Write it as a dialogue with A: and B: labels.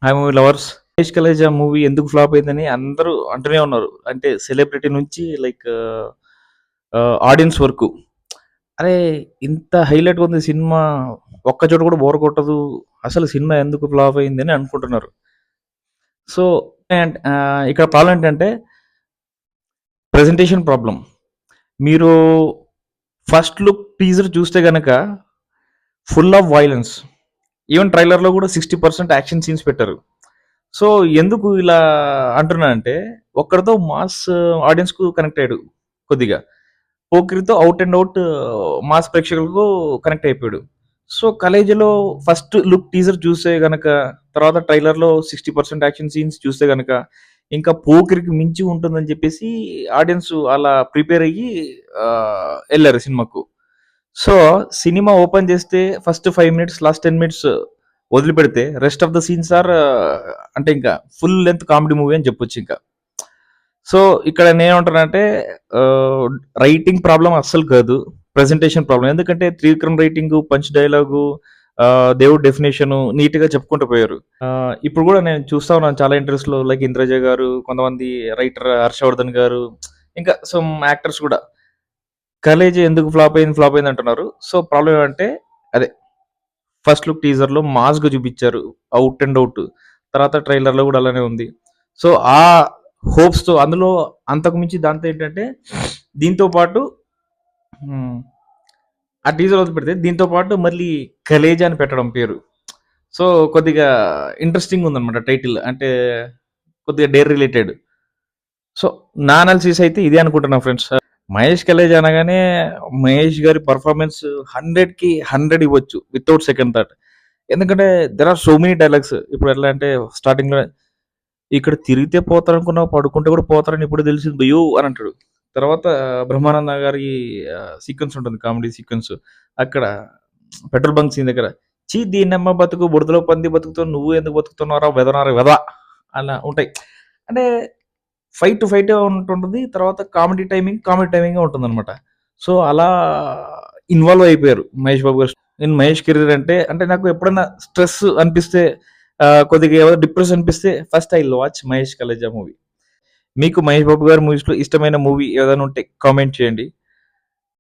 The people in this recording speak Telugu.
A: Hi movie lovers. 'Mahesh Khaleja' movie ఎందుకు ఫ్లాప్ అయిందని అందరూ అంటూనే ఉన్నారు. అంటే సెలబ్రిటీ నుంచి లైక్ ఆడియన్స్ వరకు. అరే! ఇంత హైలైట్‌గా ఉంది సినిమా. ఒక్క చోట కూడా బోర్ కొట్టదు. అసలు సినిమా ఎందుకు ఫ్లాప్ అయిందని అనుకుంటున్నారు. సో, ఇక్కడ ప్రాబ్లమ్ ఏంటంటే ప్రెజెంటేషన్ ప్రాబ్లమ్. మీరు ఫస్ట్ లుక్ టీజర్ చూస్తే గనక ఫుల్ ఆఫ్ వయలెన్స్. ఈవెన్ ట్రైలర్‌లో కూడా 60% యాక్షన్ సీన్స్ పెట్టారు. సో, ఎందుకు ఇలా అంటున్నానంటే, ఒక్కడితో మాస్ ఆడియన్స్‌కు కనెక్ట్ అయ్యాడు కొద్దిగా. పోకిరితో ఔట్ అండ్ ఔట్ మాస్ ప్రేక్షకులకు కనెక్ట్ అయిపోయాడు. సో, 'కలేజలో' ఫస్ట్ లుక్ టీజర్ చూస్తే గనక, తర్వాత ట్రైలర్‌లో 60% యాక్షన్ సీన్స్ చూస్తే గనక, ఇంకా 'పోకిరికి' మించి ఉంటుందని చెప్పేసి ఆడియన్స్ అలా ప్రిపేర్ అయ్యి ఎళ్లారు సినిమాకు. సో, సినిమా ఓపెన్ చేస్తే ఫస్ట్ 5 మినిట్స్, లాస్ట్ 10 మినిట్స్ వదిలిపెడితే rest of the scenes are అంటే ఇంకా ఫుల్ లెంత్ కామెడీ మూవీ అని చెప్పొచ్చింక. సో, ఇక్కడ నేనేమంటానంటే ఆహ్, రైటింగ్ ప్రాబ్లమ్ అస్సలు కాదు. Presentation problem. ఎందుకంటే 'త్రివిక్రమ్' రైటింగు, పంచ్ డైలాగు, దేవుడి డెఫినిషను నీట్‌గా చెప్పుకుంటూ పోయారు. ఇప్పుడు గూడా నేను చూస్తా ఉన్నాను చాలా ఇంటర్వ్యూస్‌లో లైక్ 'ఇంద్రజ' గారు, కొంతమంది రైటర్ 'హర్షవర్ధన్' గారు, ఇంకా సమ్ యాక్టర్స్ గూడా 'కలేజా' ఎందుకు ఫ్లాప్ అయింది అంటున్నారు. సో, ప్రాబ్లమ్ ఏమంటే అదే ఫస్ట్ లుక్ టీజర్‌లో మాస్‌గా చూపిచ్చారు. Out and out. తర్వాత ట్రైలర్‌లో గూడా అలానే ఉంది. సో, ఆ హోప్స్‌తో అందులో అంతకు మించి దాంతో ఏంటంటే దీంతో పాటు హ్మ్. ఆ టీజర్ వదిలిపెడితే దీంతో పాటు మళ్ళీ 'కలేజా' అని పెట్టడం పేరు. సో, కొద్దిగా ఇంట్రెస్టింగ్ ఉందన్నమాట టైటిల్. అంటే కొద్దిగా డేర్ రిలేటెడ్. సో, నా అనాలిసిస్ అయితే ఇదే అనుకుంటున్నా ఫ్రెండ్స్. 'మహేష్ కలేజా' అనగానే మహేష్ గారి పెర్ఫార్మన్స్ 100కి 100 ఇవ్వచ్చు వితౌట్ సెకండ్ థాట్. ఎందుకంటే there are so many dialogues. ఇప్పుడు ఎట్లా అంటే స్టార్టింగ్‌లో ఇక్కడ తిరిగితే పోతారనుకున్నావు, పడుకుంటే కూడా పోతారని ఇప్పుడే తెలిసింది భయ్యో అని అంటాడు. తర్వాత బ్రహ్మానంద గారి సీక్వెన్స్ ఉంటుంది. Comedy sequence. అక్కడ పెట్రోల్ బంక్ సీన్ దగ్గర ఛీ దీన్నమ్మ బతుకు బురదలో పంది బతుకుతావు నువ్వు ఎందుకు బతుకుతున్నావురా వెదనార వెధ అలా ఉంటాయి. అంటే ఫైట్ టు ఫైటే ఉంటుంటది. తర్వాత కామెడీ టైమింగే ఉంటుందనమాట. సో, అలా ఇన్వాల్వ్ అయిపోయారు మహేష్ బాబు గారు. నేను మహేష్ కెరీర్ అంటే నాకు ఎప్పుడైనా స్ట్రెస్ అనిపిస్తే కొద్దిగా ఏమైనా డిప్రెస్ అనిపిస్తే first I will watch 'Mahesh Khaleja' movie. మీకు మహేష్ బాబు గారి మూవీస్‌లో ఇష్టమైన మూవీ ఏదైనా ఉంటే కామెంట్ చేయండి.